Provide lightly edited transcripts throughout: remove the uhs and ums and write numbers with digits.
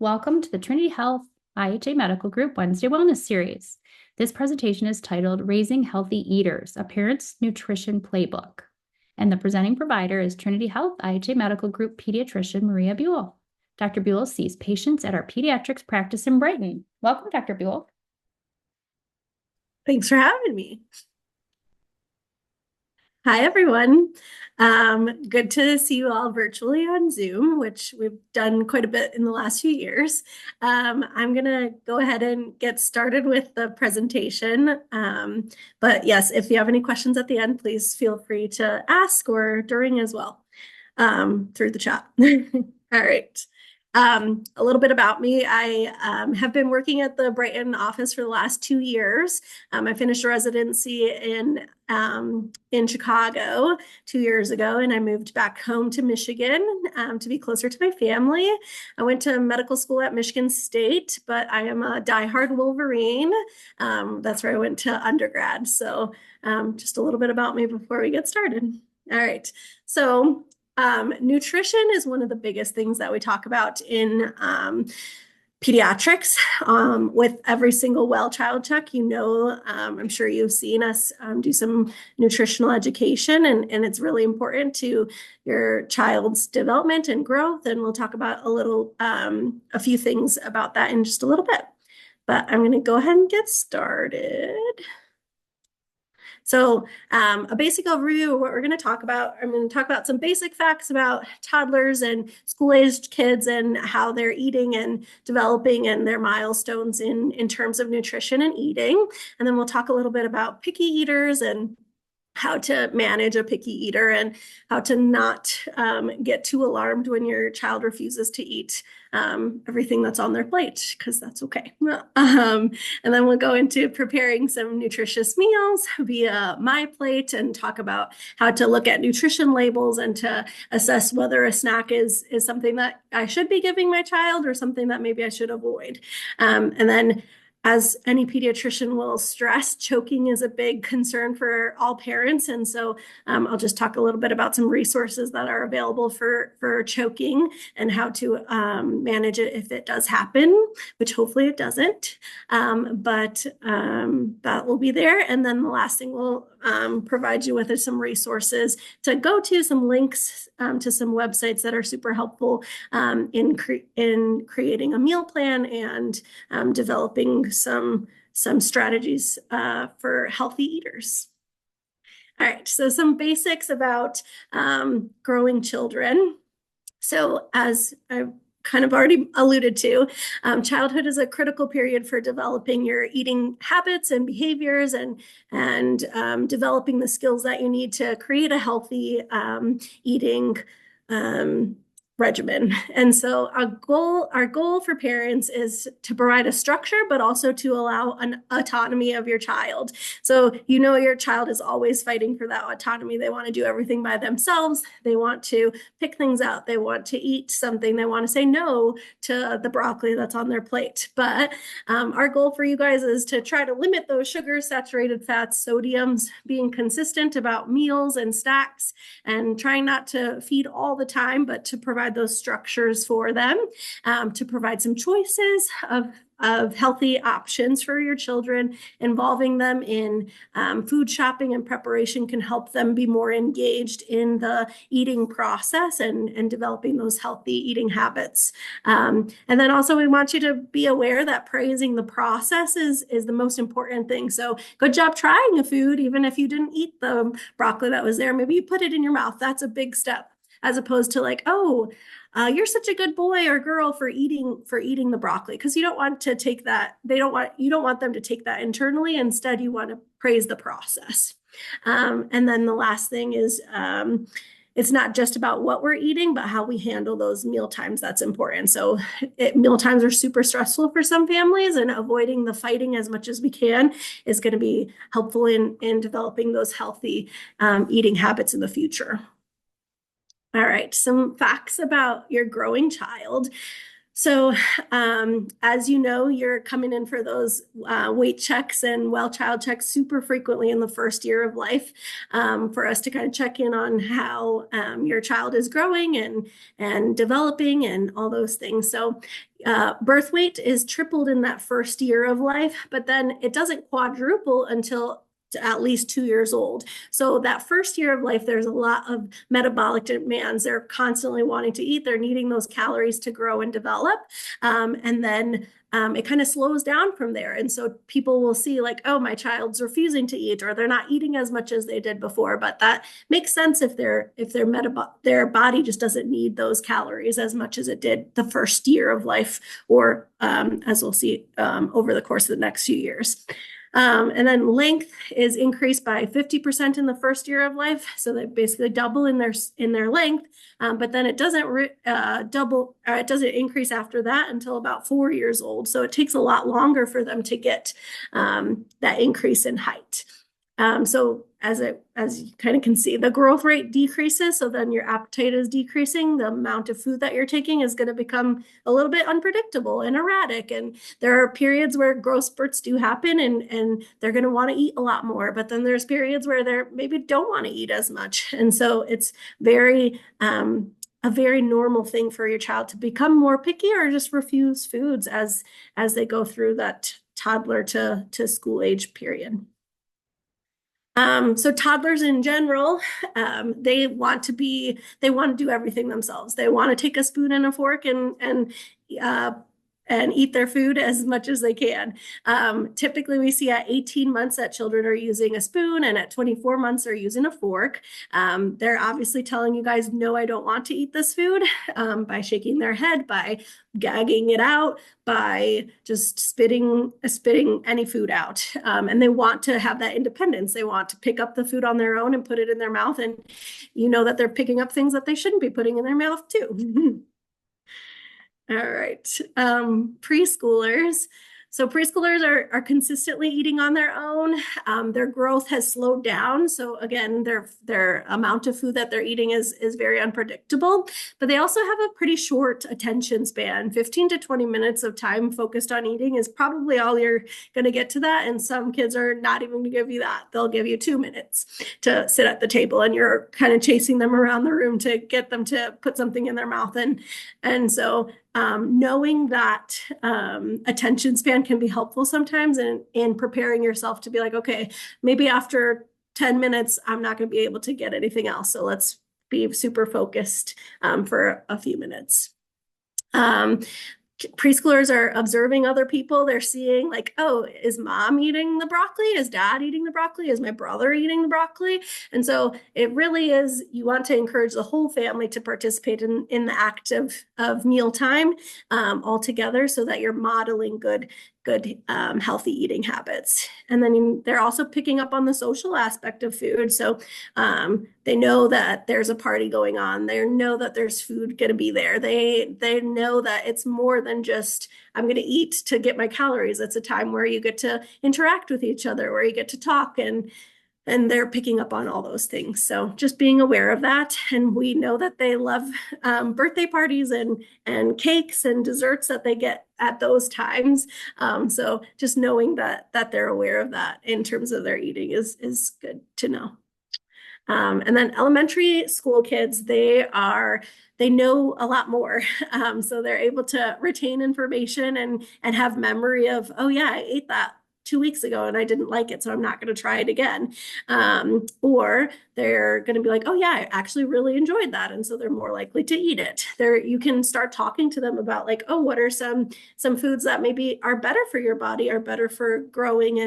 Welcome to the Trinity Health IHA Medical Group Wednesday Wellness Series. This presentation is titled Raising Healthy Eaters, a Parent's Nutrition Playbook. And the presenting provider is Trinity Health IHA Medical Group Pediatrician Maria Bule. Dr. Bule sees patients at our pediatrics practice in Brighton. Welcome, Dr. Bule. Thanks for having me. Hi, everyone. Good to see you all virtually on Zoom, which we've done quite a bit in the last few years. I'm going to go ahead and get started with the presentation. But yes, if you have any questions at the end, please feel free to ask or during as well through the chat. All right. A little bit about me. I have been working at the Brighton office for the last 2 years. I finished a residency in Chicago 2 years ago, and I moved back home to Michigan to be closer to my family. I went to medical school at Michigan State, but I am a diehard Wolverine. That's where I went to undergrad. So just a little bit about me before we get started. All right. So nutrition is one of the biggest things that we talk about in pediatrics. With every single well child check, I'm sure you've seen us do some nutritional education, and it's really important to your child's development and growth. And we'll talk about a few things about that in just a little bit. But I'm going to go ahead and get started. So a basic overview of what we're going to talk about. I'm going to talk about some basic facts about toddlers and school-aged kids and how they're eating and developing and their milestones in terms of nutrition and eating. And then we'll talk a little bit about picky eaters and how to manage a picky eater and how to not get too alarmed when your child refuses to eat everything that's on their plate, because that's okay. And then we'll go into preparing some nutritious meals via my plate and talk about how to look at nutrition labels and to assess whether a snack is something that I should be giving my child or something that maybe I should avoid. And then, as any pediatrician will stress, choking is a big concern for all parents. And so I'll just talk a little bit about some resources that are available for choking and how to manage it if it does happen, which hopefully it doesn't. But that will be there. And then the last thing we'll provide you with is some resources to go to, some links to some websites that are super helpful in creating a meal plan and developing some strategies for healthy eaters. All right, so some basics about growing children. So as I kind of already alluded to, childhood is a critical period for developing your eating habits and behaviors and developing the skills that you need to create a healthy eating regimen. And so our goal for parents is to provide a structure, but also to allow an autonomy of your child. So your child is always fighting for that autonomy. They want to do everything by themselves. They want to pick things out. They want to eat something. They want to say no to the broccoli that's on their plate. But our goal for you guys is to try to limit those sugars, saturated fats, sodiums, being consistent about meals and snacks, and trying not to feed all the time, but to provide those structures for them, to provide some choices of healthy options for your children. Involving them in food shopping and preparation can help them be more engaged in the eating process and developing those healthy eating habits. And then also we want you to be aware that praising the process is the most important thing. So good job trying a food, even if you didn't eat the broccoli that was there. Maybe you put it in your mouth. That's a big step, as opposed to like, oh, you're such a good boy or girl for eating the broccoli, because you don't want to take that. You don't want them to take that internally. Instead, you want to praise the process. And then the last thing is, it's not just about what we're eating, but how we handle those meal times. That's important. So meal times are super stressful for some families, and avoiding the fighting as much as we can is going to be helpful in developing those healthy eating habits in the future. All right, some facts about your growing child. So, as you know, you're coming in for those weight checks and well child checks super frequently in the first year of life, for us to kind of check in on how your child is growing and developing and all those things. So, birth weight is tripled in that first year of life, but then it doesn't quadruple until at least 2 years old. So that first year of life, there's a lot of metabolic demands. They're constantly wanting to eat. They're needing those calories to grow and develop. And then it kind of slows down from there. And so people will see like, oh, my child's refusing to eat, or they're not eating as much as they did before. But that makes sense if their body just doesn't need those calories as much as it did the first year of life, or as we'll see over the course of the next few years. And then length is increased by 50% in the first year of life. So they basically double in their length, but then it doesn't it doesn't increase after that until about 4 years old. So it takes a lot longer for them to get that increase in height. So as you kind of can see, the growth rate decreases. So then your appetite is decreasing. The amount of food that you're taking is going to become a little bit unpredictable and erratic. And there are periods where growth spurts do happen, and they're going to want to eat a lot more. But then there's periods where they maybe don't want to eat as much. And so it's a very normal thing for your child to become more picky or just refuse foods as they go through that toddler to school age period. So toddlers in general, they want to do everything themselves. They want to take a spoon and a fork and eat their food as much as they can. Typically, we see at 18 months that children are using a spoon, and at 24 months are using a fork. They're obviously telling you guys, no, I don't want to eat this food, by shaking their head, by gagging it out, by just spitting any food out. And they want to have that independence. They want to pick up the food on their own and put it in their mouth. And you know that they're picking up things that they shouldn't be putting in their mouth too. All right. Preschoolers. So preschoolers are consistently eating on their own. Their growth has slowed down. So again, their amount of food that they're eating is very unpredictable, but they also have a pretty short attention span. 15 to 20 minutes of time focused on eating is probably all you're going to get to that. And some kids are not even going to give you that. They'll give you 2 minutes to sit at the table, and you're kind of chasing them around the room to get them to put something in their mouth. And so knowing that attention span can be helpful sometimes in preparing yourself to be like, okay, maybe after 10 minutes, I'm not going to be able to get anything else. So let's be super focused for a few minutes. Preschoolers are observing other people. They're seeing like, oh, is mom eating the broccoli? Is dad eating the broccoli? Is my brother eating the broccoli? And so it really is, you want to encourage the whole family to participate in the act of mealtime all together, so that you're modeling good healthy eating habits. And then they're also picking up on the social aspect of food. So they know that there's a party going on. They know that there's food going to be there. They know that it's more than just, I'm going to eat to get my calories. It's a time where you get to interact with each other, where you get to talk, and they're picking up on all those things. So just being aware of that. And we know that they love birthday parties and cakes and desserts that they get at those times. So just knowing that they're aware of that in terms of their eating is good to know. And then elementary school kids, they know a lot more. So they're able to retain information and have memory of, oh yeah, I ate that 2 weeks ago and I didn't like it, so I'm not going to try it again. Or they're going to be like, oh yeah, I actually really enjoyed that. And so they're more likely to eat it. You can start talking to them about like, oh, what are some foods that maybe are better for your body, are better for growing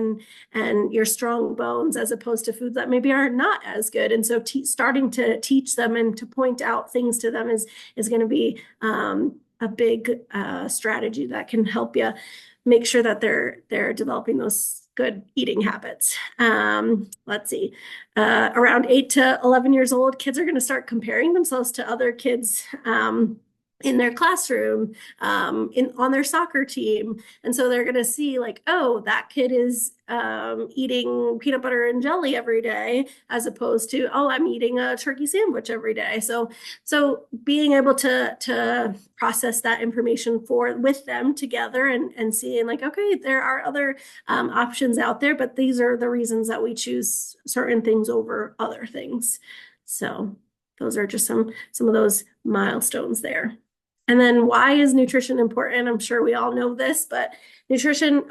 and your strong bones, as opposed to foods that maybe are not as good. And so starting to teach them and to point out things to them is going to be a big strategy that can help you make sure that they're developing those good eating habits. Let's see, around 8 to 11 years old, kids are going to start comparing themselves to other kids in their classroom, on their soccer team. And so they're going to see like, oh, that kid is eating peanut butter and jelly every day, as opposed to, oh, I'm eating a turkey sandwich every day. So being able to process that information with them together, and seeing like, okay, there are other options out there, but these are the reasons that we choose certain things over other things. So those are just some of those milestones there. And then why is nutrition important? I'm sure we all know this, but nutrition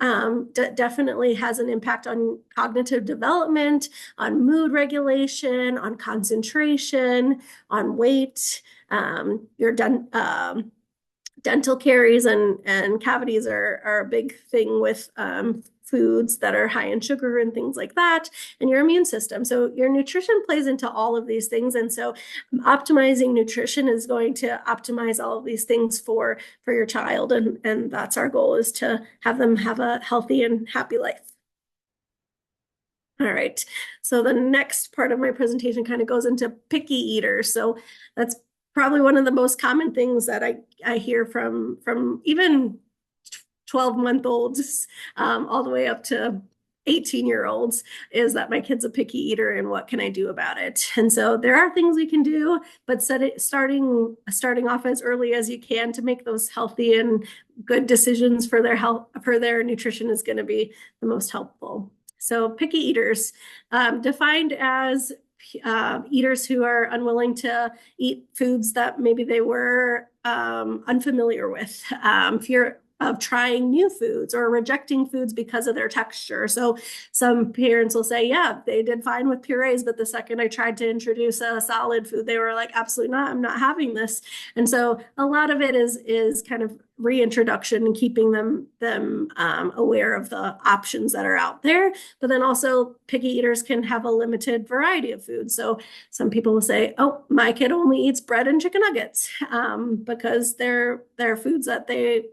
definitely has an impact on cognitive development, on mood regulation, on concentration, on weight. Your dental caries and cavities are a big thing with foods that are high in sugar and things like that, and your immune system. So your nutrition plays into all of these things. And so optimizing nutrition is going to optimize all of these things for your child. And that's our goal, is to have them have a healthy and happy life. All right. So the next part of my presentation kind of goes into picky eaters. So that's probably one of the most common things that I hear from even 12-month-olds all the way up to 18-year-olds, is that my kid's a picky eater and what can I do about it? And so there are things we can do, but starting off as early as you can to make those healthy and good decisions for their health, for their nutrition, is going to be the most helpful. So picky eaters, defined as eaters who are unwilling to eat foods that maybe they were unfamiliar with, fear of trying new foods, or rejecting foods because of their texture. So some parents will say, yeah, they did fine with purees, but the second I tried to introduce a solid food, they were like, absolutely not, I'm not having this. And so a lot of it is kind of reintroduction and keeping them aware of the options that are out there. But then also picky eaters can have a limited variety of foods. So some people will say, oh, my kid only eats bread and chicken nuggets, because they're foods that they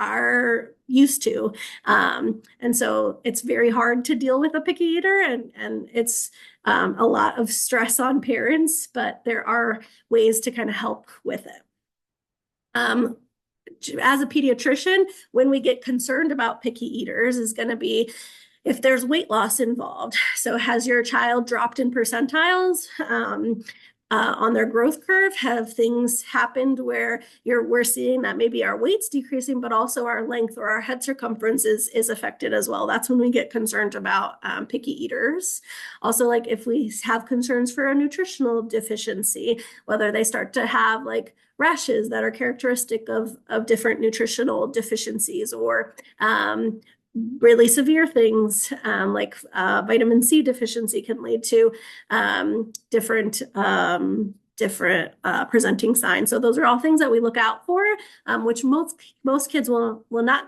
are used to. And so it's very hard to deal with a picky eater, and it's a lot of stress on parents, but there are ways to kind of help with it. As a pediatrician, when we get concerned about picky eaters, is going to be if there's weight loss involved. So has your child dropped in percentiles on their growth curve? Have things happened where we're seeing that maybe our weight's decreasing, but also our length or our head circumference is affected as well? That's when we get concerned about picky eaters. Also, like if we have concerns for a nutritional deficiency, whether they start to have like rashes that are characteristic of different nutritional deficiencies, or really severe things like vitamin C deficiency can lead to different presenting signs. So those are all things that we look out for, which most kids will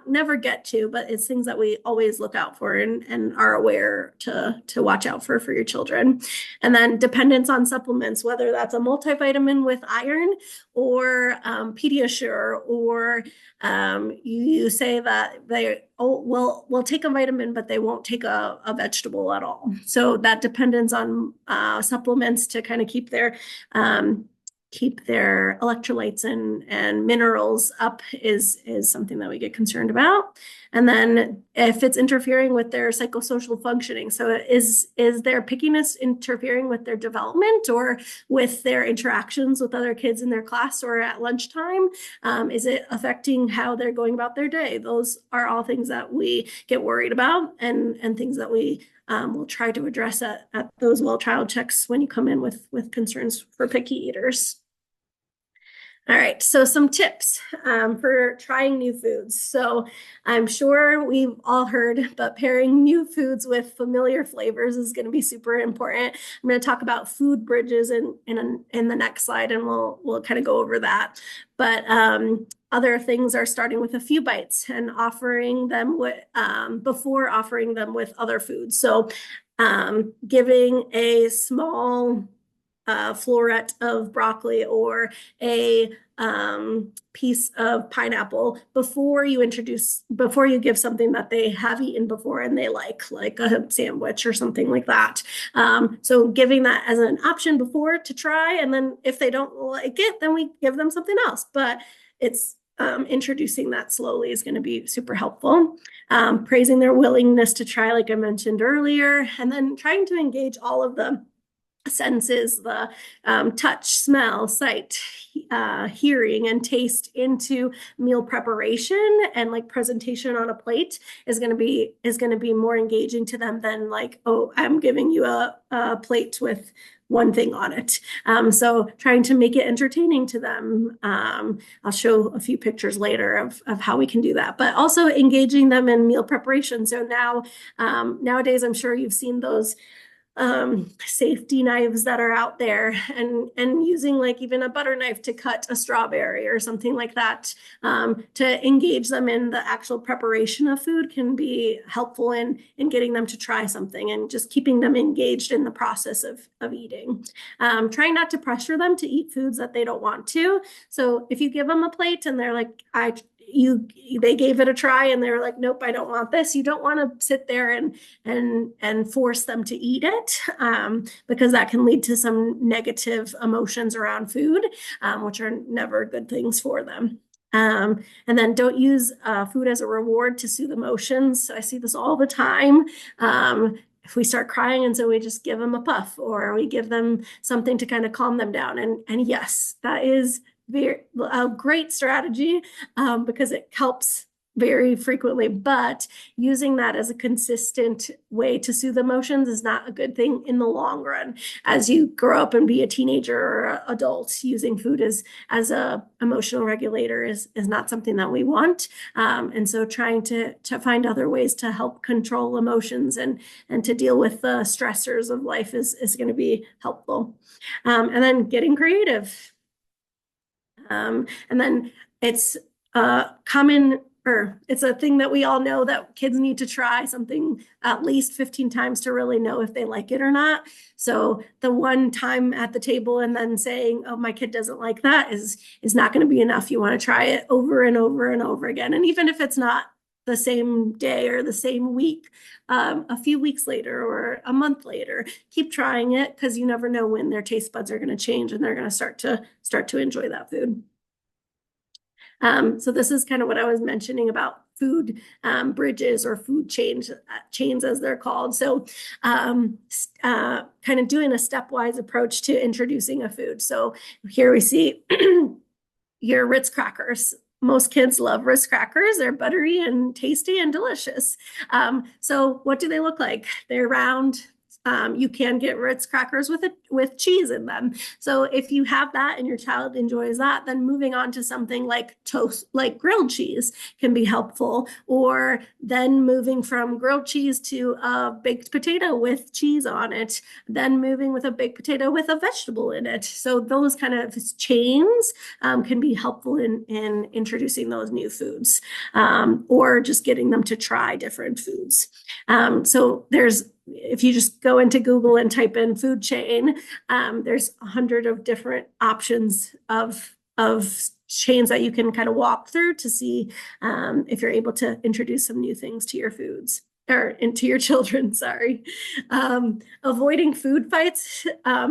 never get to, but it's things that we always look out for and are aware to watch out for your children. And then dependence on supplements, whether that's a multivitamin with iron, or Pediatrician, or you say that they will take a vitamin, but they won't take a vegetable at all. So that dependence on supplements to kind of keep their electrolytes and minerals up is something that we get concerned about. And then if it's interfering with their psychosocial functioning, so is their pickiness interfering with their development or with their interactions with other kids in their class or at lunchtime? Is it affecting how they're going about their day? Those are all things that we get worried about, and things that we will try to address at those well child checks when you come in with concerns for picky eaters. All right, so some tips for trying new foods. So I'm sure we've all heard, but pairing new foods with familiar flavors is going to be super important. I'm going to talk about food bridges in the next slide, and we'll kind of go over that. But other things are starting with a few bites and offering them before offering them with other foods. So giving a small floret of broccoli, or a piece of pineapple before you give something that they have eaten before and they like a sandwich or something like that. So giving that as an option before to try, and then if they don't like it, then we give them something else. But it's introducing that slowly is going to be super helpful. Praising their willingness to try, like I mentioned earlier, and then trying to engage all of the senses, the touch, smell, sight, hearing, and taste into meal preparation and like presentation on a plate is going to be more engaging to them than like, oh, I'm giving you a plate with one thing on it. So trying to make it entertaining to them. I'll show a few pictures later of how we can do that, but also engaging them in meal preparation. So now, nowadays, I'm sure you've seen those safety knives that are out there, and using like even a butter knife to cut a strawberry or something like that, to engage them in the actual preparation of food can be helpful in getting them to try something and just keeping them engaged in the process of eating. Trying not to pressure them to eat foods that they don't want to. So if you give them a plate and they're like, they gave it a try and they're like, nope, I don't want this. You don't want to sit there and force them to eat it, because that can lead to some negative emotions around food, which are never good things for them. And then don't use food as a reward to soothe emotions. I see this all the time. If we start crying, and so we just give them a puff, or we give them something to kind of calm them down. And yes, that is a great strategy, because it helps very frequently, but using that as a consistent way to soothe emotions is not a good thing in the long run. As you grow up and be a teenager or adult, using food as a emotional regulator is not something that we want. And so trying to find other ways to help control emotions and to deal with the stressors of life is going to be helpful. And then getting creative. And then it's it's a thing that we all know that kids need to try something at least 15 times to really know if they like it or not. So the one time at the table and then saying, oh, my kid doesn't like that is not going to be enough. You want to try it over and over and over again. And even if it's not the same day or the same week, a few weeks later or a month later, keep trying it, because you never know when their taste buds are going to change and they're going to start to enjoy that food. So this is kind of what I was mentioning about food bridges or food chains as they're called. So kind of doing a stepwise approach to introducing a food. So here we see your Ritz crackers. Most kids love Ritz crackers. They're buttery and tasty and delicious. So what do they look like? They're round. You can get Ritz crackers with cheese in them. So if you have that and your child enjoys that, then moving on to something like toast, like grilled cheese, can be helpful. Or then moving from grilled cheese to a baked potato with cheese on it, then moving with a baked potato with a vegetable in it. So those kind of chains can be helpful in introducing those new foods, or just getting them to try different foods. So if you just go into Google and type in food chain, there's 100 of different options of chains that you can kind of walk through to see if you're able to introduce some new things to your foods or into your children, sorry. Avoiding food fights.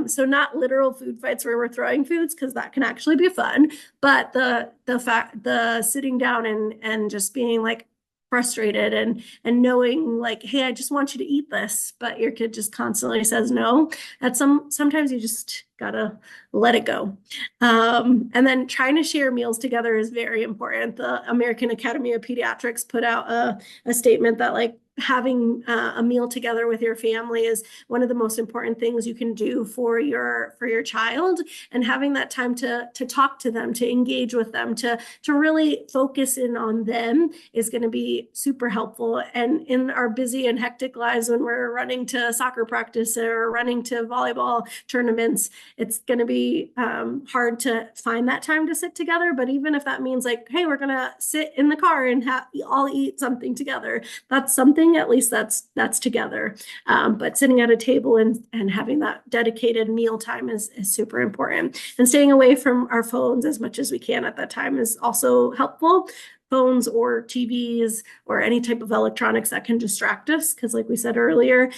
So not literal food fights where we're throwing foods, because that can actually be fun, but the sitting down and just being like, frustrated and knowing like, hey, I just want you to eat this, but your kid just constantly says no. Sometimes you just gotta let it go. And then trying to share meals together is very important. The American Academy of Pediatrics put out a statement that like having a meal together with your family is one of the most important things you can do for your child, and having that time to talk to them, to engage with them, to really focus in on them is going to be super helpful. And in our busy and hectic lives, when we're running to soccer practice or running to volleyball tournaments, it's going to be hard to find that time to sit together. But even if that means like, hey, we're going to sit in the car and all eat something together, that's something, at least that's together. But sitting at a table and having that dedicated meal time is super important. And staying away from our phones as much as we can at that time is also helpful. Phones or TVs or any type of electronics that can distract us. Because like we said earlier,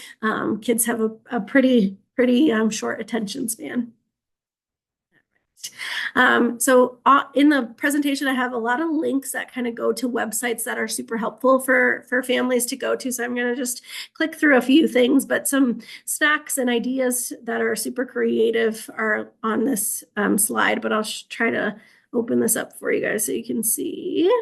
kids have a pretty short attention span. So in the presentation, I have a lot of links that kind of go to websites that are super helpful for families to go to. So I'm going to just click through a few things, but some snacks and ideas that are super creative are on this slide, but I'll try to open this up for you guys so you can see.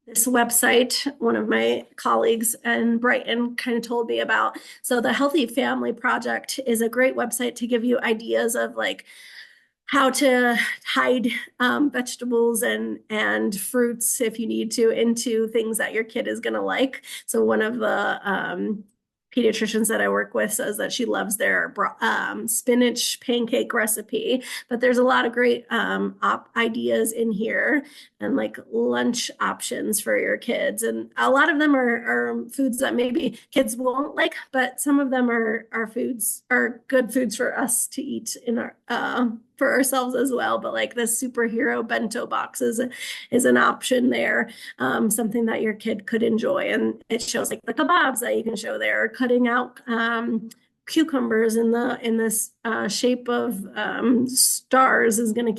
This website, one of my colleagues in Brighton kind of told me about. So the Healthy Family Project is a great website to give you ideas of like how to hide vegetables and fruits if you need to into things that your kid is going to like. So one of the pediatricians that I work with says that she loves their spinach pancake recipe, but there's a lot of great ideas in here and like lunch options for your kids. And a lot of them are foods that maybe kids won't like, but some of them are good foods for us to eat in our for ourselves as well. But like this superhero bento box is an option there, something that your kid could enjoy. And it shows like the kebabs that you can show there, cutting out cucumbers in this shape of stars is going to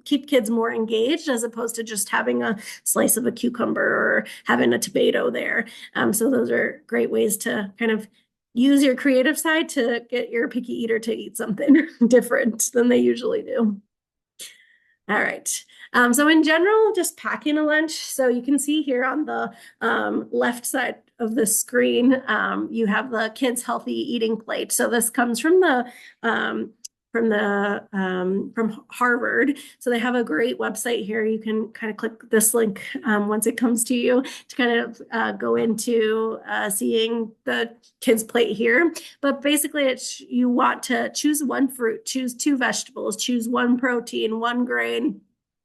keep kids more engaged as opposed to just having a slice of a cucumber or having a tomato there. So those are great ways to kind of use your creative side to get your picky eater to eat something different than they usually do. All right. So in general, just packing a lunch. So you can see here on the left side of the screen, you have the kids' healthy eating plate. So this comes from from Harvard. So they have a great website here. You can kind of click this link once it comes to you to kind of go into seeing the kids' plate here. But basically, you want to choose one fruit, choose two vegetables, choose one protein, one grain,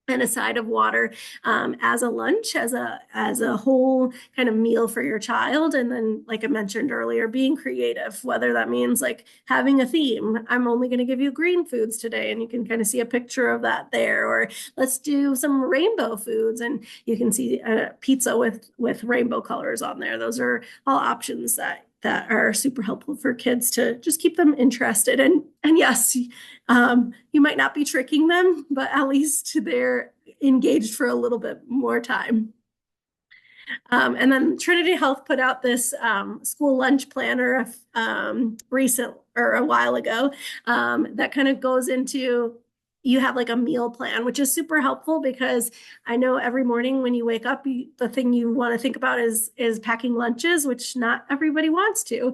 and a side of water as a lunch, as a whole kind of meal for your child. And then, like I mentioned earlier, being creative, whether that means like having a theme. I'm only going to give you green foods today, and you can kind of see a picture of that there. Or let's do some rainbow foods, and you can see a pizza with rainbow colors on there. Those are all options that are super helpful for kids to just keep them interested. And yes, you might not be tricking them, but at least they're engaged for a little bit more time. And then Trinity Health put out this school lunch planner a while ago that kind of goes into, you have like a meal plan, which is super helpful because I know every morning when you wake up, the thing you want to think about is packing lunches, which not everybody wants to.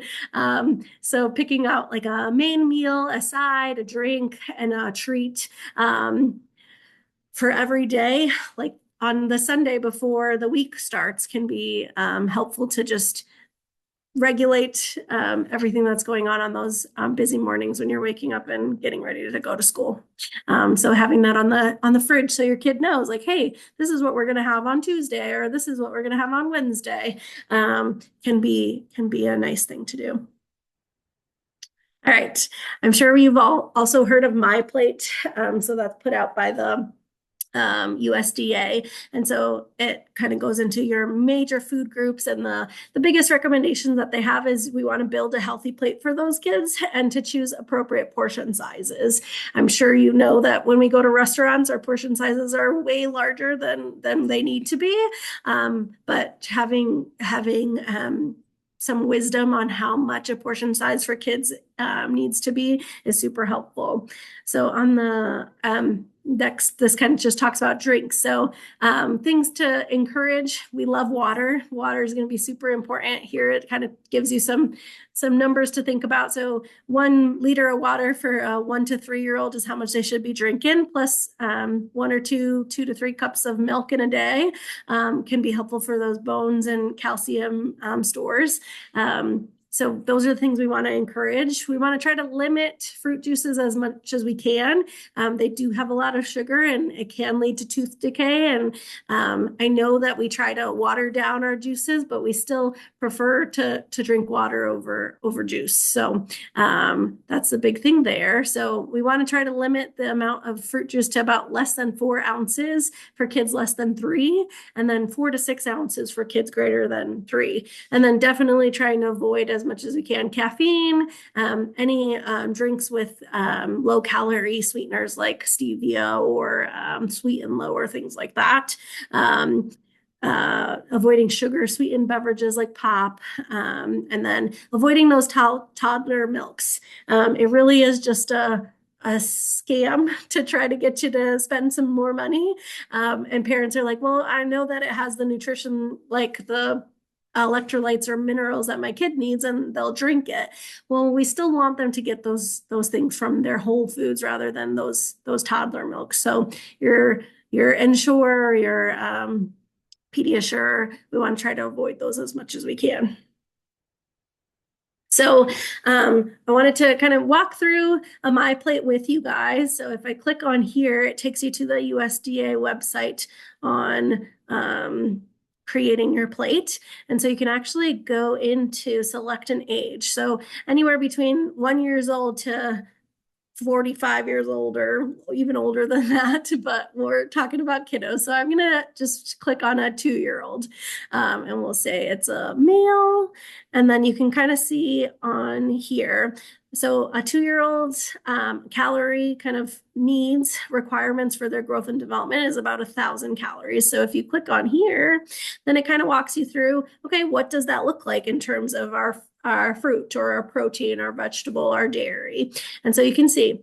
So picking out like a main meal, a side, a drink, and a treat for every day, like on the Sunday before the week starts, can be helpful to just regulate everything that's going on those busy mornings when you're waking up and getting ready to go to school. So having that on the fridge so your kid knows like, hey, this is what we're going to have on Tuesday, or this is what we're going to have on Wednesday, can be a nice thing to do. All right. I'm sure you've all also heard of My Plate. So that's put out by the USDA. And so it kind of goes into your major food groups, and the biggest recommendation that they have is we want to build a healthy plate for those kids and to choose appropriate portion sizes. I'm sure you know that when we go to restaurants, our portion sizes are way larger than they need to be. But having some wisdom on how much a portion size for kids needs to be is super helpful. So on the next, this kind of just talks about drinks. So things to encourage. We love water. Water is going to be super important here. It kind of gives you some numbers to think about. So 1 liter of water for a 1 to 3 year old is how much they should be drinking, plus 1 or 2 to 3 cups of milk in a day can be helpful for those bones and calcium stores. So those are the things we want to encourage. We want to try to limit fruit juices as much as we can. They do have a lot of sugar and it can lead to tooth decay. And I know that we try to water down our juices, but we still prefer to drink water over juice. So that's the big thing there. So we want to try to limit the amount of fruit juice to about less than 4 ounces for kids less than 3, and then 4 to 6 ounces for kids greater than 3. And then definitely trying to avoid as much as we can caffeine, any drinks with low calorie sweeteners like stevia or sweet and low or things like that. Avoiding sugar sweetened beverages like pop, and then avoiding those toddler milks. It really is just a scam to try to get you to spend some more money. And parents are like, well, I know that it has the nutrition, like the electrolytes or minerals that my kid needs, and they'll drink it. Well, we still want them to get those things from their whole foods rather than those toddler milks. So your Ensure, your Pediatrician, we want to try to avoid those as much as we can. So I wanted to kind of walk through a My Plate with you guys. So if I click on here, it takes you to the USDA website on creating your plate. And so you can actually go into select an age. So anywhere between 1 year old to 45 years old or even older than that, but we're talking about kiddos. So I'm gonna just click on a 2-year-old and we'll say it's a male. And then you can kind of see on here. So a 2-year-old's calorie kind of needs requirements for their growth and development is about 1,000 calories. So if you click on here, then it kind of walks you through, okay, what does that look like in terms of our fruit or our protein, our vegetable, our dairy. And so you can see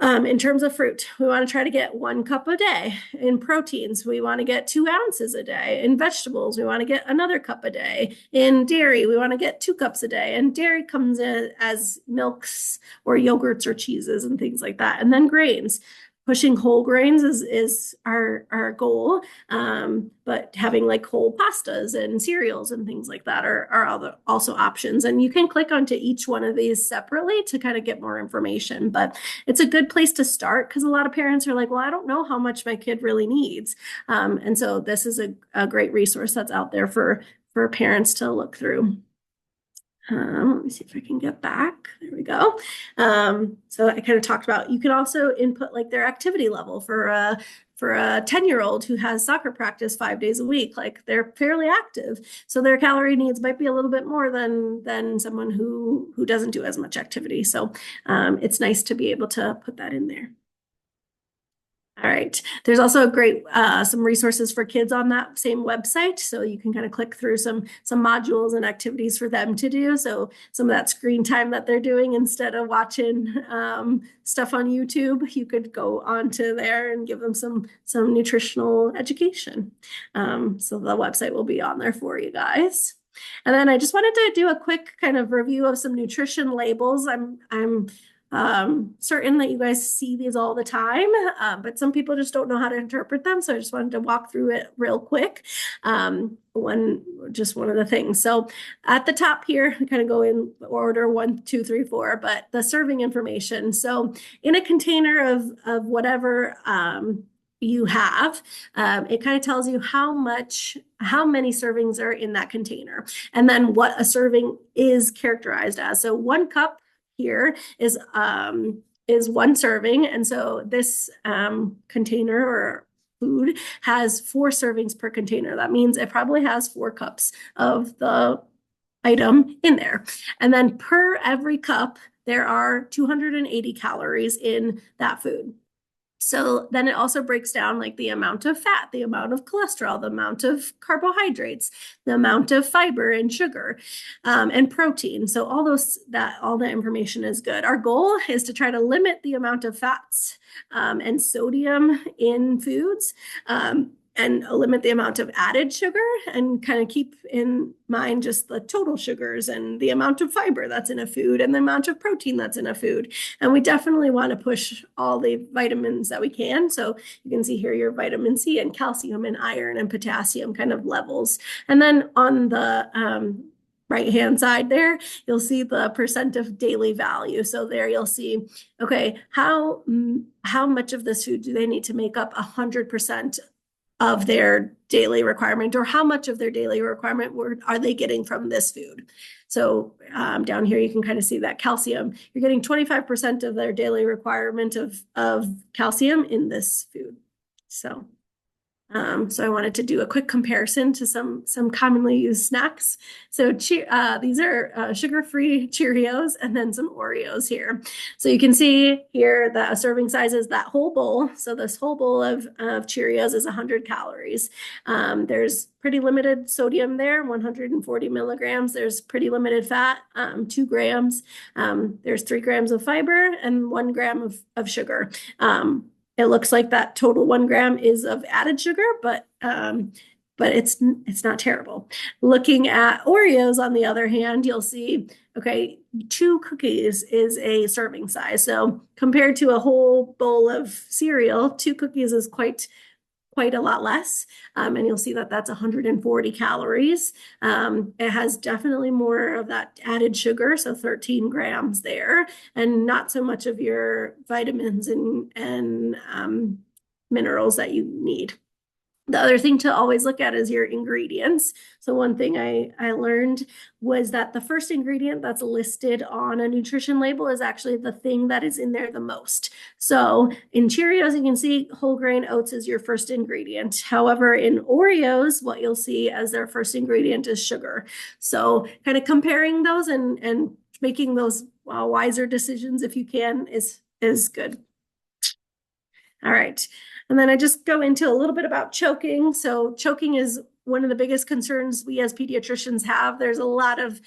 in terms of fruit, we want to try to get 1 cup a day. In proteins, we want to get 2 ounces a day. In vegetables, we want to get another cup a day. In dairy, we want to get 2 cups a day. And dairy comes in as milks or yogurts or cheeses and things like that. And then grains. Pushing whole grains is our goal, but having like whole pastas and cereals and things like that are also options. And you can click onto each one of these separately to kind of get more information. But it's a good place to start because a lot of parents are like, well, I don't know how much my kid really needs. And so this is a great resource that's out there for parents to look through. Let me see if I can get back. There we go. So I kind of talked about, you can also input like their activity level for a 10-year-old who has soccer practice 5 days a week. Like they're fairly active. So their calorie needs might be a little bit more than someone who doesn't do as much activity. So it's nice to be able to put that in there. All right. There's also a great some resources for kids on that same website. So you can kind of click through some modules and activities for them to do. So some of that screen time that they're doing instead of watching stuff on YouTube, you could go onto there and give them some nutritional education. So the website will be on there for you guys. And then I just wanted to do a quick kind of review of some nutrition labels. I'm certain that you guys see these all the time, but some people just don't know how to interpret them. So I just wanted to walk through it real quick. One of the things. So at the top here, I kind of go in order 1, 2, 3, 4, but the serving information. So in a container of whatever you have, it kind of tells you how many servings are in that container, and then what a serving is characterized as. So 1 cup here is 1 serving. And so this container or food has 4 servings per container. That means it probably has 4 cups of the item in there. And then per every cup, there are 280 calories in that food. So then it also breaks down like the amount of fat, the amount of cholesterol, the amount of carbohydrates, the amount of fiber and sugar, and protein. So all the information is good. Our goal is to try to limit the amount of fats and sodium in foods, and limit the amount of added sugar, and kind of keep in mind just the total sugars and the amount of fiber that's in a food and the amount of protein that's in a food. And we definitely want to push all the vitamins that we can. So you can see here your vitamin C and calcium and iron and potassium kind of levels. And then on the right-hand side there, you'll see the percent of daily value. So there you'll see, okay, how much of this food do they need to make up 100% of their daily requirement, or how much of their daily requirement are they getting from this food? So down here, you can kind of see that calcium. You're getting 25% of their daily requirement of calcium in this food. So I wanted to do a quick comparison to some commonly used snacks. So these are sugar-free Cheerios and then some Oreos here. So you can see here that a serving size is that whole bowl. So this whole bowl of Cheerios is 100 calories. There's pretty limited sodium there, 140 milligrams. There's pretty limited fat, 2 grams. There's 3 grams of fiber and 1 gram of sugar. It looks like that total 1 gram is of added sugar, but it's not terrible. Looking at Oreos, on the other hand, you'll see, okay, 2 cookies is a serving size. So compared to a whole bowl of cereal, 2 cookies is quite a lot less. And you'll see that that's 140 calories. It has definitely more of that added sugar, so 13 grams there, and not so much of your vitamins and minerals that you need. The other thing to always look at is your ingredients. So one thing I learned was that the first ingredient that's listed on a nutrition label is actually the thing that is in there the most. So in Cheerios, you can see whole grain oats is your first ingredient. However, in Oreos, what you'll see as their first ingredient is sugar. So kind of comparing those and making those wiser decisions, if you can, is good. All right. And then I just go into a little bit about choking. So choking is one of the biggest concerns we as pediatricians have. There's a lot of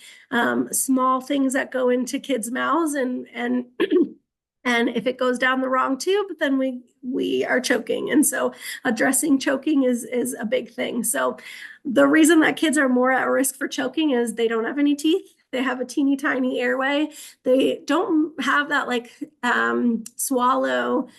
small things that go into kids' mouths, and and if it goes down the wrong tube, then we are choking. And so addressing choking is a big thing. So the reason that kids are more at risk for choking is they don't have any teeth. They have a teeny tiny airway. They don't have that like swallow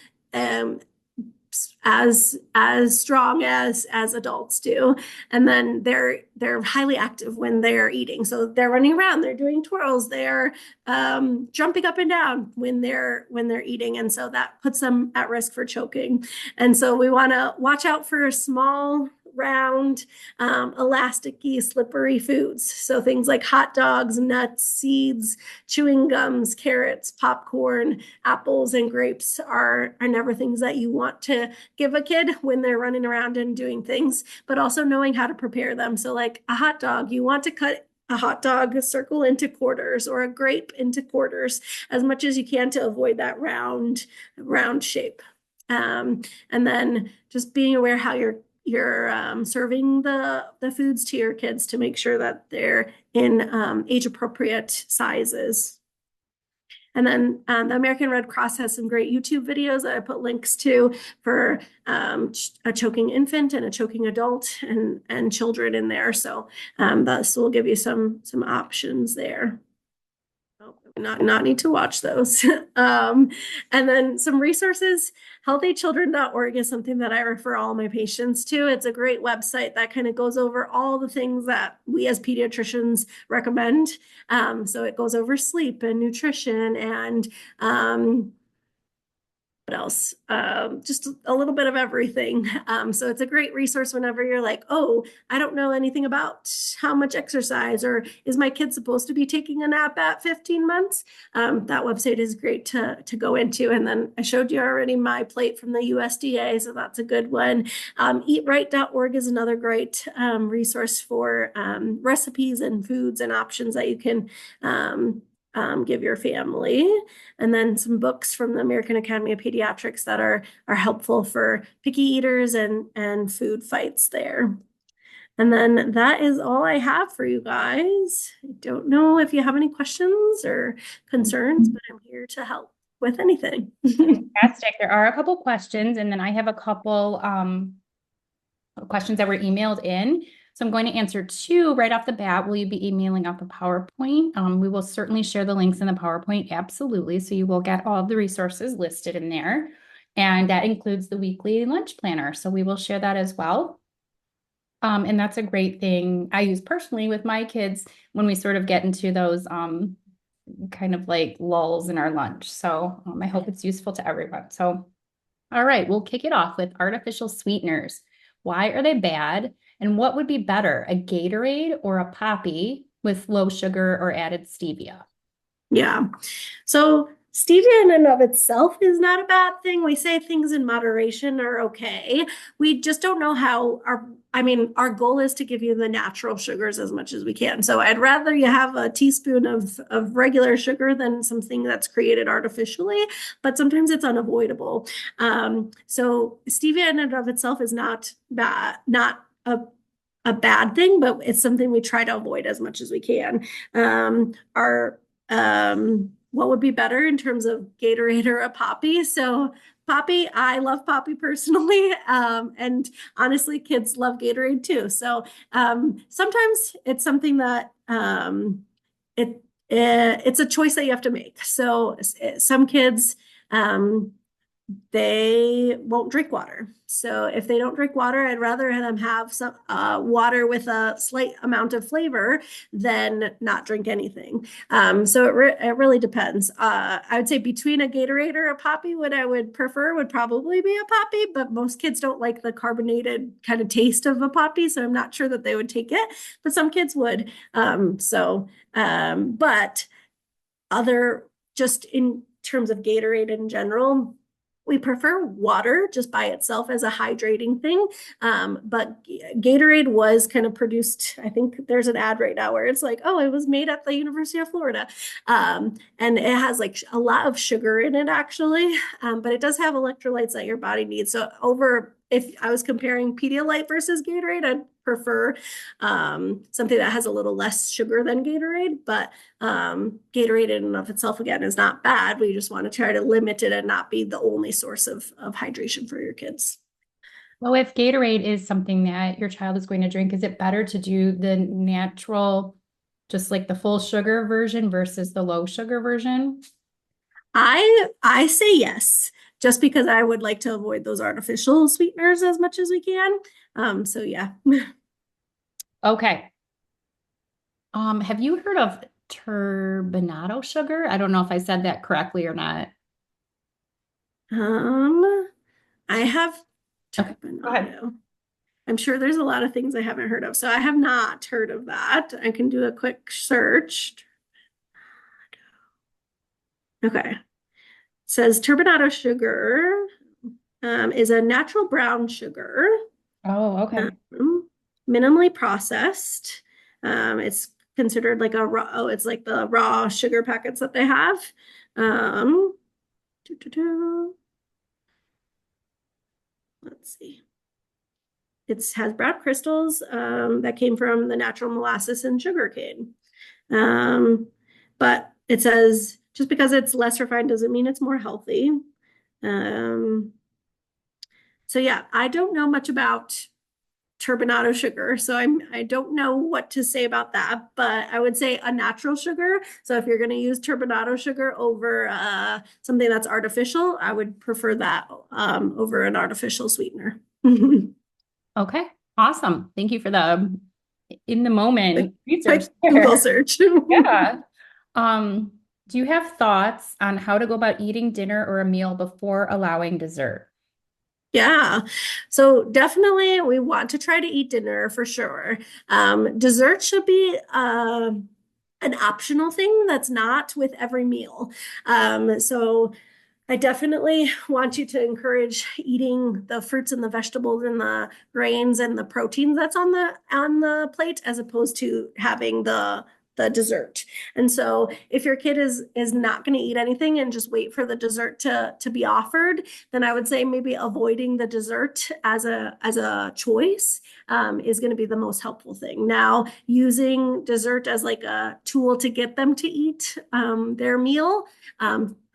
as strong as adults do. And then they're highly active when they're eating. So they're running around, they're doing twirls, they're jumping up and down when they're eating. And so that puts them at risk for choking. And so we want to watch out for small, round, elasticy, slippery foods. So things like hot dogs, nuts, seeds, chewing gums, carrots, popcorn, apples, and grapes are never things that you want to give a kid when they're running around and doing things, but also knowing how to prepare them. So like a hot dog, you want to cut a hot dog circle into quarters, or a grape into quarters, as much as you can to avoid that round shape. And then just being aware how you're serving the foods to your kids to make sure that they're in age appropriate sizes. And then the American Red Cross has some great YouTube videos that I put links to for a choking infant and a choking adult and children in there. So this will give you some options there. Not need to watch those. And then some resources. Healthychildren.org is something that I refer all my patients to. It's a great website that kind of goes over all the things that we as pediatricians recommend. So it goes over sleep and nutrition and what else? Just a little bit of everything. So it's a great resource whenever you're like, oh, I don't know anything about how much exercise, or is my kid supposed to be taking a nap at 15 months? That website is great to go into. And then I showed you already my plate from the USDA, so that's a good one. Eatright.org is another great resource for recipes and foods and options that you can give your family. And then some books from the American Academy of Pediatrics that are helpful for picky eaters and food fights there. And then that is all I have for you guys. I don't know if you have any questions or concerns, but I'm here to help with anything. Fantastic. There are a couple questions, and then I have a couple questions that were emailed in. So I'm going to answer 2 right off the bat. Will you be emailing out the PowerPoint? We will certainly share the links in the PowerPoint, absolutely. So you will get all of the resources listed in there. And that includes the weekly lunch planner. So we will share that as well. And that's a great thing I use personally with my kids when we sort of get into those kind of like lulls in our lunch. So I hope it's useful to everyone. So, all right, we'll kick it off with artificial sweeteners. Why are they bad? And what would be better, a Gatorade or a Poppy with low sugar or added stevia? Yeah. So stevia in and of itself is not a bad thing. We say things in moderation are okay. We just don't know how our goal is to give you the natural sugars as much as we can. So I'd rather you have a teaspoon of regular sugar than something that's created artificially, but sometimes it's unavoidable. So stevia in and of itself is not bad, not a bad thing, but it's something we try to avoid as much as we can. Our what would be better in terms of Gatorade or a Poppy? So Poppy, I love Poppy personally, and honestly, kids love Gatorade too. So sometimes it's something that it's a choice that you have to make. So some kids they won't drink water. So if they don't drink water, I'd rather them have some water with a slight amount of flavor than not drink anything. So it really depends. I would say between a Gatorade or a Poppy, what I would prefer would probably be a Poppy, but most kids don't like the carbonated kind of taste of a Poppy, so I'm not sure that they would take it, but some kids would. But other just in terms of Gatorade in general, we prefer water just by itself as a hydrating thing. But Gatorade was kind of produced, I think there's an ad right now where it's like, oh, it was made at the University of Florida. And it has like a lot of sugar in it actually, but it does have electrolytes that your body needs. So if I was comparing Pedialyte versus Gatorade, I'd prefer something that has a little less sugar than Gatorade, but Gatorade in and of itself, again, is not bad. We just want to try to limit it and not be the only source of hydration for your kids. Well, if Gatorade is something that your child is going to drink, is it better to do the natural, just like the full sugar version versus the low sugar version? I say yes, just because I would like to avoid those artificial sweeteners as much as we can. So yeah. Okay. Have you heard of turbinado sugar? I don't know if I said that correctly or not. Um, I have Okay, go ahead. turbinado. I'm sure there's a lot of things I haven't heard of. So I have not heard of that. I can do a quick search. Okay. It says turbinado sugar is a natural brown sugar, Oh, okay. minimally processed. It's considered like it's like the raw sugar packets that they have. Um, let's see. It has brown crystals that came from the natural molasses and sugar cane. But it says just because it's less refined doesn't mean it's more healthy. Um, so yeah, I don't know much about turbinado sugar, so I don't know what to say about that. But I would say a natural sugar. So if you're going to use turbinado sugar over something that's artificial, I would prefer that over an artificial sweetener. Okay. Awesome. Thank you for the in the moment research Quick Google there. search. Yeah. Um, do you have thoughts on how to go about eating dinner or a meal before allowing dessert? Yeah. So definitely we want to try to eat dinner for sure. Dessert should be an optional thing that's not with every meal. So I definitely want you to encourage eating the fruits and the vegetables and the grains and the proteins that's on the plate as opposed to having the dessert. And so if your kid is not going to eat anything and just wait for the dessert to be offered, then I would say maybe avoiding the dessert as a choice is going to be the most helpful thing. Now, using dessert as like a tool to get them to eat their meal,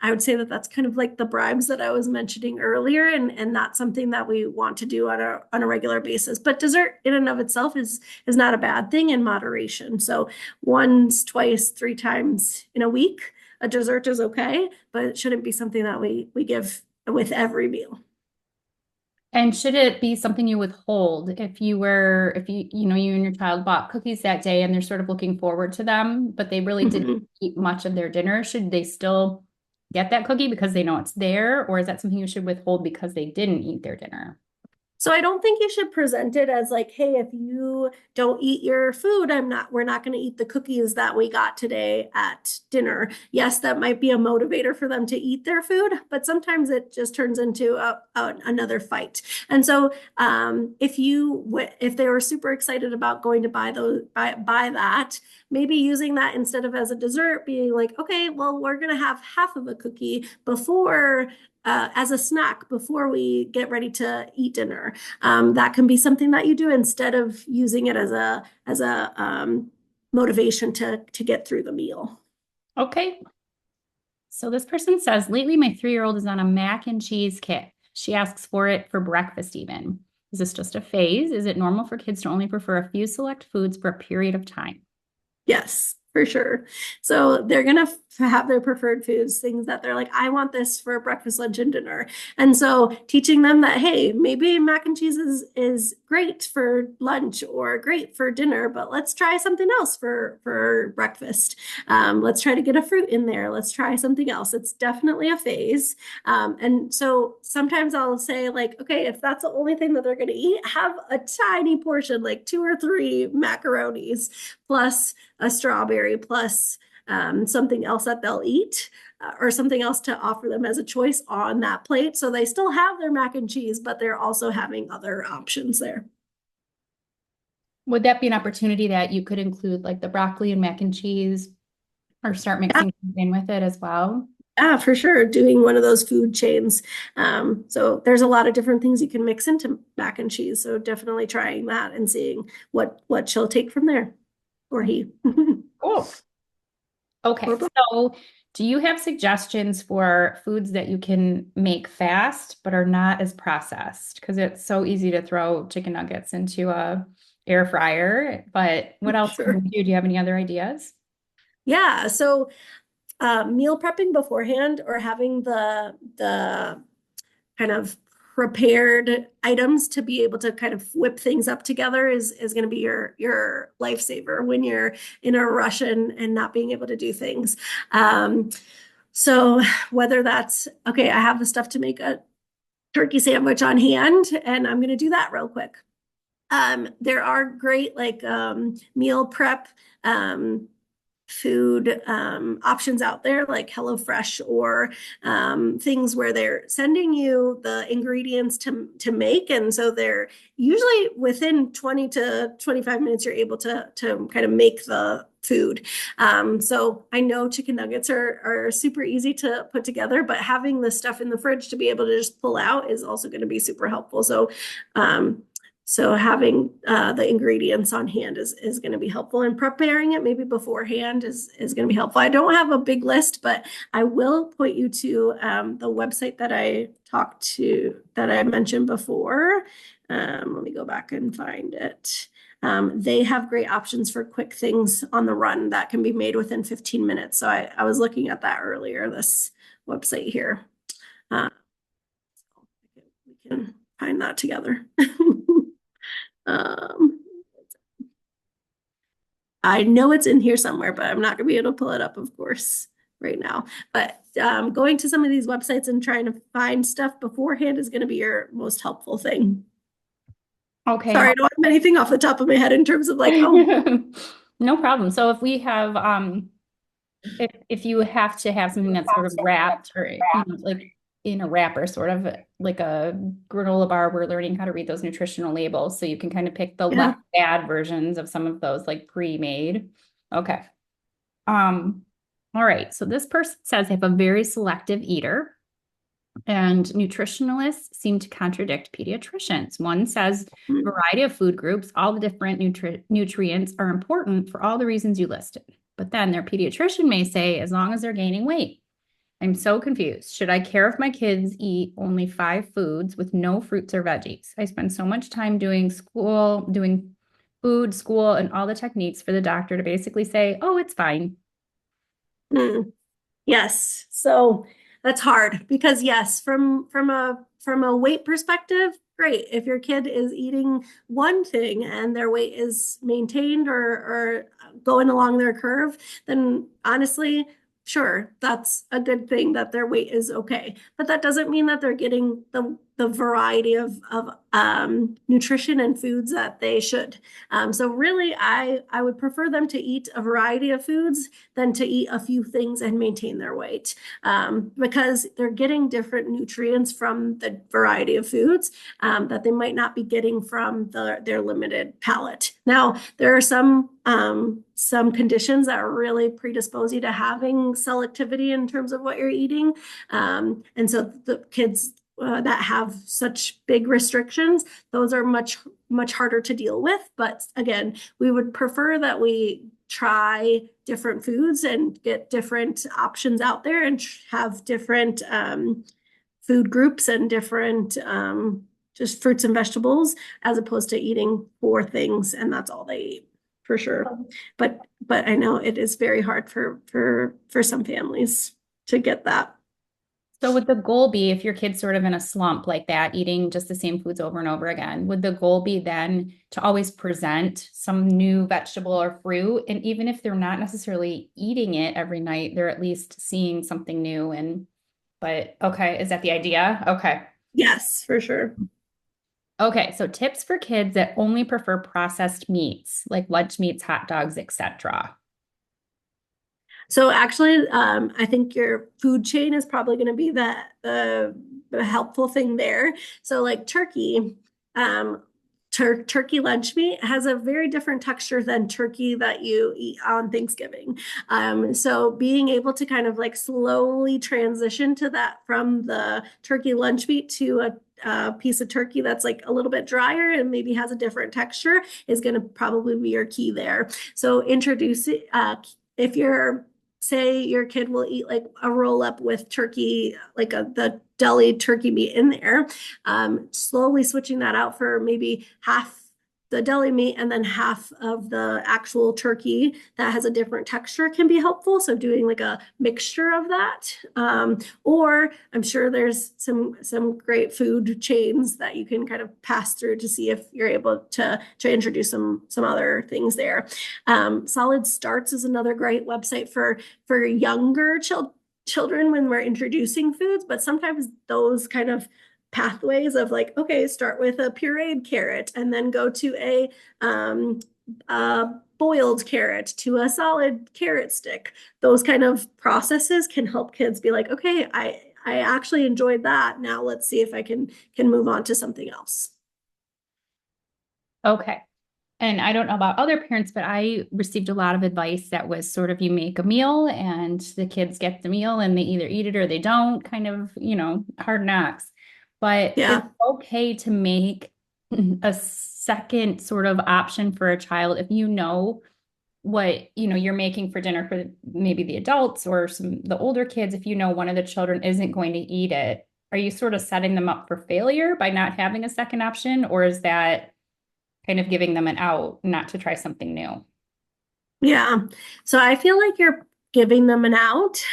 I would say that that's kind of like the bribes that I was mentioning earlier, and not something that we want to do on a regular basis. But dessert in and of itself is not a bad thing in moderation. So once, twice, three times in a week, a dessert is okay, but it shouldn't be something that we give with every meal. And should it be something you withhold if you and your child bought cookies that day and they're sort of looking forward to them, but they really didn't Mhm. eat much of their dinner, should they still get that cookie because they know it's there? Or is that something you should withhold because they didn't eat their dinner? So I don't think you should present it as like, hey, if you don't eat your food, we're not going to eat the cookies that we got today at dinner. Yes, that might be a motivator for them to eat their food, but sometimes it just turns into another fight. And so if they were super excited about going to buy that, maybe using that instead of as a dessert, being like, okay, well, we're going to have half of a cookie before as a snack before we get ready to eat dinner. That can be something that you do instead of using it as a motivation to get through the meal. Okay. So this person says, lately my 3-year-old is on a mac and cheese kick. She asks for it for breakfast even. Is this just a phase? Is it normal for kids to only prefer a few select foods for a period of time? Yes, for sure. So they're going to have their preferred foods, things that they're like, I want this for breakfast, lunch, and dinner. And so teaching them that, hey, maybe mac and cheese is great for lunch or great for dinner, but let's try something else for breakfast. Let's try to get a fruit in there. Let's try something else. It's definitely a phase. And so sometimes I'll say, like, okay, if that's the only thing that they're going to eat, have a tiny portion, like 2 or 3 macaronis plus a strawberry plus something else that they'll eat or something else to offer them as a choice on that plate. So they still have their mac and cheese, but they're also having other options there. Would that be an opportunity that you could include like the broccoli and mac and cheese or start Yeah, mixing things in with it as well? yeah, for sure. Doing one of those food chains. So there's a lot of different things you can mix into mac and cheese. So definitely trying that and seeing what she'll take from there or he. Cool. Or Okay, both. so do you have suggestions for foods that you can make fast but are not as processed? Because it's so easy to throw chicken nuggets into a air fryer, but what else can we Sure. do? Do you have any other ideas? Yeah. So meal prepping beforehand or having the kind of prepared items to be able to kind of whip things up together is going to be your lifesaver when you're in a rush and not being able to do things. Um, so whether that's okay, I have the stuff to make a turkey sandwich on hand, and I'm going to do that real quick. There are great like meal prep food options out there like HelloFresh or things where they're sending you the ingredients to make. And so they're usually within 20 to 25 minutes, you're able to kind of make the food. So I know chicken nuggets are super easy to put together, but having the stuff in the fridge to be able to just pull out is also going to be super helpful. Um, so having the ingredients on hand is going to be helpful, and preparing it maybe beforehand is going to be helpful. I don't have a big list, but I will point you to the website that I mentioned before. Let me go back and find it. They have great options for quick things on the run that can be made within 15 minutes. So I was looking at that earlier, this website here. Uh, we can find that together. Um, I know it's in here somewhere, but I'm not going to be able to pull it up, of course, right now. But going to some of these websites and trying to find stuff beforehand is going to be your most helpful thing. Okay, Sorry, I don't have anything off the top of my head in terms of like, oh, no problem. So if we have if you have to have something that's sort of wrapped or like in a wrapper, sort of like a granola bar, we're learning how to read those nutritional labels so you can kind of pick the less yeah. bad versions of some of those like pre-made. Okay. Um, all right. So this person says they have a very selective eater, and nutritionalists seem to contradict pediatricians. One says variety of food groups, all the different nutrients are important for all the reasons you listed. But then their pediatrician may say, as long as they're gaining weight. I'm so confused. Should I care if my kids eat only 5 foods with no fruits or veggies? I spend so much time doing food, school, and all the techniques for the doctor to basically say, oh, it's fine. Mm. Yes. So that's hard because yes, from a weight perspective, great. If your kid is eating one thing and their weight is maintained or going along their curve, then honestly, sure, that's a good thing that their weight is okay. But that doesn't mean that they're getting the variety of nutrition and foods that they should. So really, I would prefer them to eat a variety of foods than to eat a few things and maintain their weight, because they're getting different nutrients from the variety of foods that they might not be getting from their limited palate. Now, there are some conditions that really predispose you to having selectivity in terms of what you're eating. And so the kids that have such big restrictions, those are much harder to deal with. But again, we would prefer that we try different foods and get different options out there and have different food groups and different just fruits and vegetables, as opposed to eating four things and that's all they eat, for sure. But I know it is very hard for some families to get that. So would the goal be, if your kid's sort of in a slump like that, eating just the same foods over and over again, would the goal be then to always present some new vegetable or fruit? And even if they're not necessarily eating it every night, they're at least seeing something new. But okay, is that the idea? Okay. Yes, for sure. Okay, so tips for kids that only prefer processed meats, like lunch meats, hot dogs, etc. So actually, I think your food chain is probably going to be the helpful thing there. So like turkey, turkey lunch meat has a very different texture than turkey that you eat on Thanksgiving. So being able to kind of like slowly transition to that from the turkey lunch meat to a piece of turkey that's like a little bit drier and maybe has a different texture is going to probably be your key there. So introduce it. If you're say your kid will eat like a roll up with turkey, like the deli turkey meat in there, slowly switching that out for maybe half the deli meat and then half of the actual turkey that has a different texture can be helpful. So doing like a mixture of that. Or I'm sure there's some great food chains that you can kind of pass through to see if you're able to introduce some other things there. Solid Starts is another great website for younger children when we're introducing foods, but sometimes those kind of pathways of like, okay, start with a pureed carrot and then go to a boiled carrot to a solid carrot stick. Those kind of processes can help kids be like, okay, I actually enjoyed that. Now let's see if I can move on to something else. Okay. And I don't know about other parents, but I received a lot of advice that was sort of you make a meal and the kids get the meal and they either eat it or they don't, kind of, hard knocks. But it's Yeah. okay to make a second sort of option for a child if you know what, you're making for dinner for maybe the adults or the older kids. If you know one of the children isn't going to eat it, are you sort of setting them up for failure by not having a second option, or is that kind of giving them an out not to try something new? Yeah. So I feel like you're giving them an out,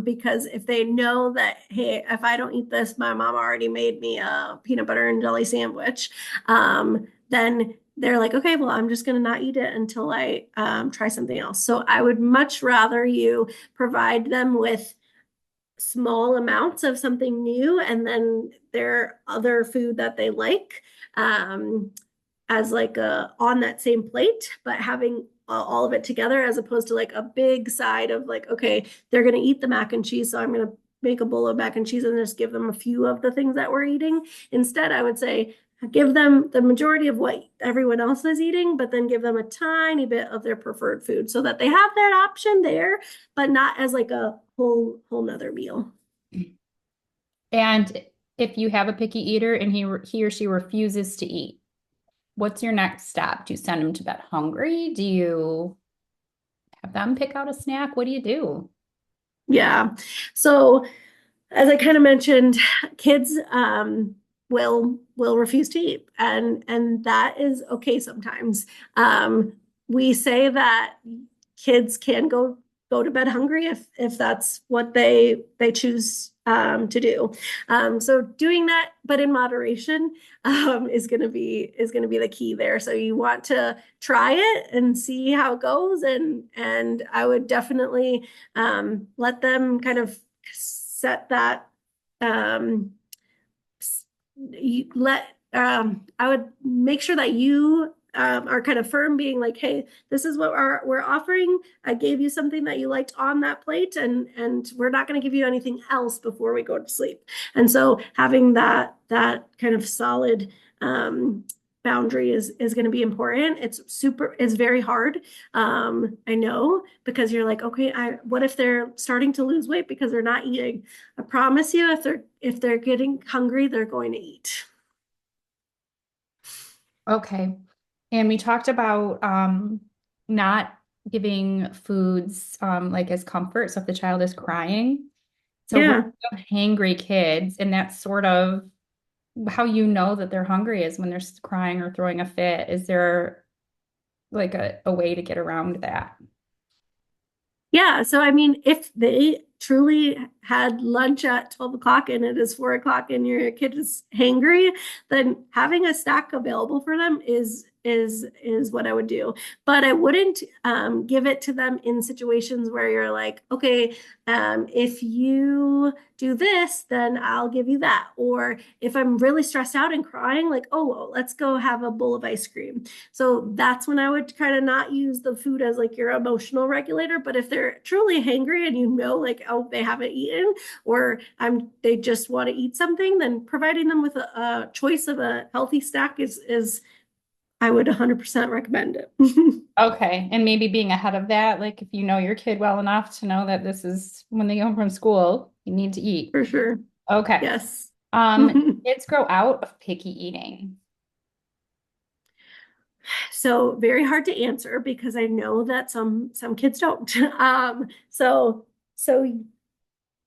because if they know that, hey, if I don't eat this, my mom already made me a peanut butter and jelly sandwich, then they're like, okay, well, I'm just going to not eat it until I try something else. So I would much rather you provide them with small amounts of something new and then their other food that they like. As like a on that same plate, but having all of it together as opposed to like a big side of like, okay, they're going to eat the mac and cheese. So I'm going to make a bowl of mac and cheese and just give them a few of the things that we're eating. Instead, I would say give them the majority of what everyone else is eating, but then give them a tiny bit of their preferred food so that they have that option there, but not as like a whole nother meal. And if you have a picky eater and he or she refuses to eat, what's your next step? Do you send them to bed hungry? Do you have them pick out a snack? What do you do? Yeah. So as I kind of mentioned, kids will refuse to eat, and that is okay sometimes. We say that kids can go to bed hungry if that's what they choose to do. So doing that, but in moderation, is going to be the key there. So you want to try it and see how it goes, and I would definitely let them kind of set that. You let I would make sure that you are kind of firm, being like, hey, this is what we're offering. I gave you something that you liked on that plate, and we're not going to give you anything else before we go to sleep. And so having that kind of solid boundary is going to be important. It's very hard. I know, because you're like, okay, what if they're starting to lose weight because they're not eating? I promise you, if they're getting hungry, they're going to eat. Okay. And we talked about not giving foods like as comfort. So if the child is crying. So when Yeah. you have hangry kids, and that's sort of how you know that they're hungry is when they're crying or throwing a fit. Is there like a way to get around that? Yeah. So, I mean, if they truly had lunch at 12 o'clock and it is 4 o'clock and your kid is hangry, then having a snack available for them is what I would do. But I wouldn't give it to them in situations where you're like, okay, if you do this, then I'll give you that. Or if I'm really stressed out and crying, like, oh, well, let's go have a bowl of ice cream. So that's when I would kind of not use the food as like your emotional regulator. But if they're truly hangry and you know, like, oh, they haven't eaten, or they just want to eat something, then providing them with a choice of a healthy snack is I would 100% recommend it. Okay. And maybe being ahead of that, like if you know your kid well enough to know that this is when they go home from school, you need to eat. For sure. Okay. Yes. Kids grow out of picky eating. So very hard to answer because I know that some kids don't. So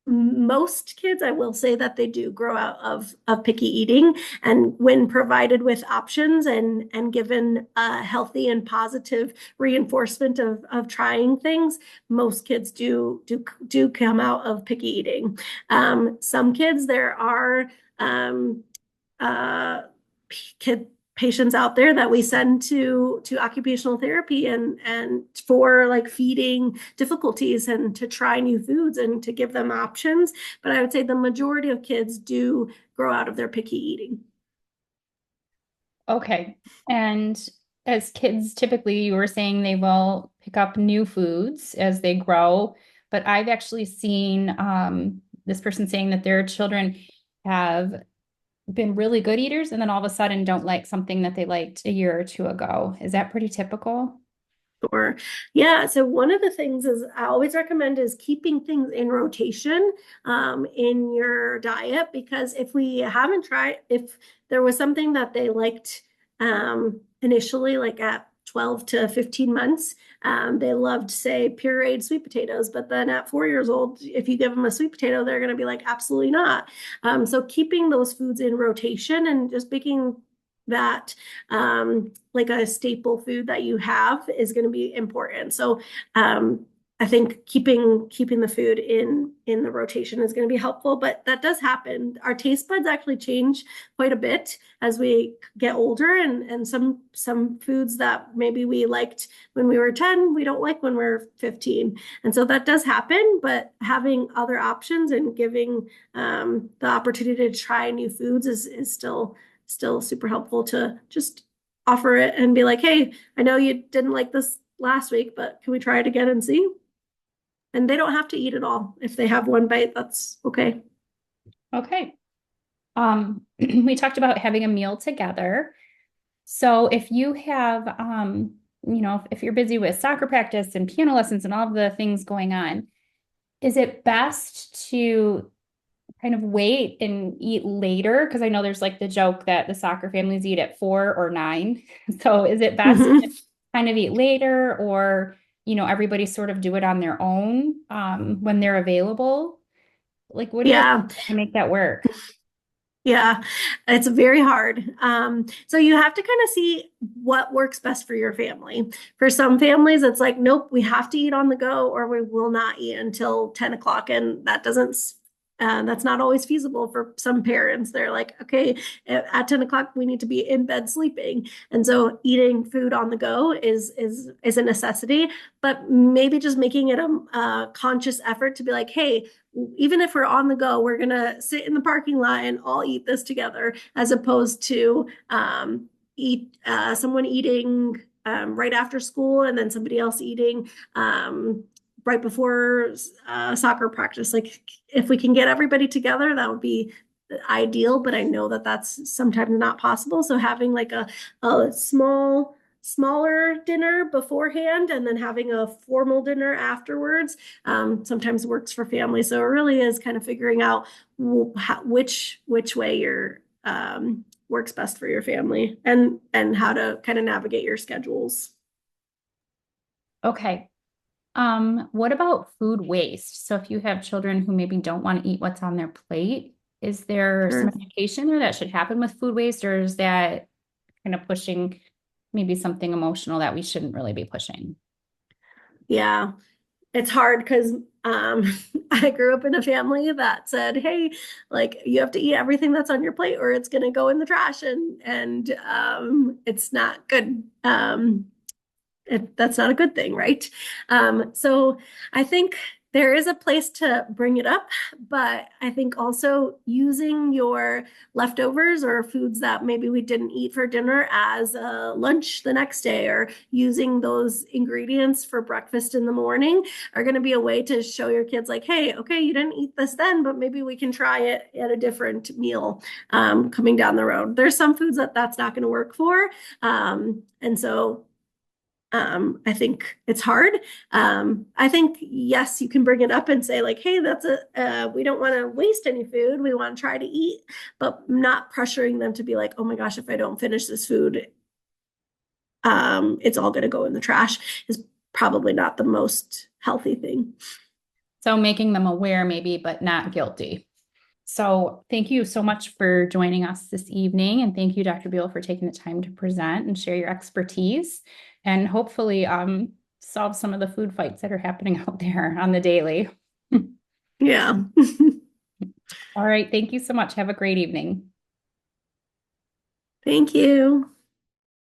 most kids, I will say that they do grow out of picky eating, and when provided with options and given a healthy and positive reinforcement of trying things, most kids do come out of picky eating. Some kids, there are uh, kid patients out there that we send to occupational therapy and for like feeding difficulties and to try new foods and to give them options. But I would say the majority of kids do grow out of their picky eating. Okay. And as kids, typically, you were saying they will pick up new foods as they grow. But I've actually seen this person saying that their children have been really good eaters and then all of a sudden don't like something that they liked a year or two ago. Is that pretty typical? Or yeah, so one of the things is I always recommend is keeping things in rotation in your diet, because if there was something that they liked initially, like at 12 to 15 months, they loved, say, pureed sweet potatoes, but then at 4 years old, if you give them a sweet potato, they're going to be like, absolutely not. So keeping those foods in rotation and just making that like a staple food that you have is going to be important. So I think keeping the food in the rotation is going to be helpful, but that does happen. Our taste buds actually change quite a bit as we get older, and some foods that maybe we liked when we were 10, we don't like when we're 15. And so that does happen, but having other options and giving the opportunity to try new foods is still super helpful, to just offer it and be like, hey, I know you didn't like this last week, but can we try it again and see? And they don't have to eat it all. If they have one bite, that's okay. Okay. We talked about having a meal together. So if you have, if you're busy with soccer practice and piano lessons and all of the things going on, is it best to kind of wait and eat later? Because I know there's like the joke that the soccer families eat at 4 or 9. So is it best to Mm-hmm. kind of eat later, or, everybody sort of do it on their own when they're available? Like, what do you Yeah. to make that work? Yeah, it's very hard. So you have to kind of see what works best for your family. For some families, it's like, nope, we have to eat on the go or we will not eat until 10 o'clock. And that doesn't That's not always feasible for some parents. They're like, okay, at 10 o'clock, we need to be in bed sleeping. And so eating food on the go is a necessity, but maybe just making it a conscious effort to be like, hey, even if we're on the go, we're going to sit in the parking lot and all eat this together, as opposed to someone eating right after school and then somebody else eating right before soccer practice. Like if we can get everybody together, that would be ideal, but I know that that's sometimes not possible. So having like a smaller dinner beforehand and then having a formal dinner afterwards sometimes works for families. So it really is kind of figuring out which way your works best for your family and how to kind of navigate your schedules. Okay. What about food waste? So if you have children who maybe don't want to eat what's on their plate, is there some Sure. education there that should happen with food waste, or is that kind of pushing maybe something emotional that we shouldn't really be pushing? Yeah, it's hard because I grew up in a family that said, "Hey, like you have to eat everything that's on your plate, or it's going to go in the trash," and it's not good. That's not a good thing, right? So I think there is a place to bring it up, but I think also using your leftovers or foods that maybe we didn't eat for dinner as a lunch the next day, or using those ingredients for breakfast in the morning are going to be a way to show your kids, like, hey, okay, you didn't eat this then, but maybe we can try it at a different meal coming down the road. There's some foods that that's not going to work for. And so I think it's hard. I think, yes, you can bring it up and say, like, hey, we don't want to waste any food. We want to try to eat, but not pressuring them to be like, oh my gosh, if I don't finish this food, it's all going to go in the trash is probably not the most healthy thing. So making them aware maybe, but not guilty. So thank you so much for joining us this evening. And thank you, Dr. Bule, for taking the time to present and share your expertise and hopefully solve some of the food fights that are happening out there on the daily. Yeah. All right. Thank you so much. Have a great evening. Thank you.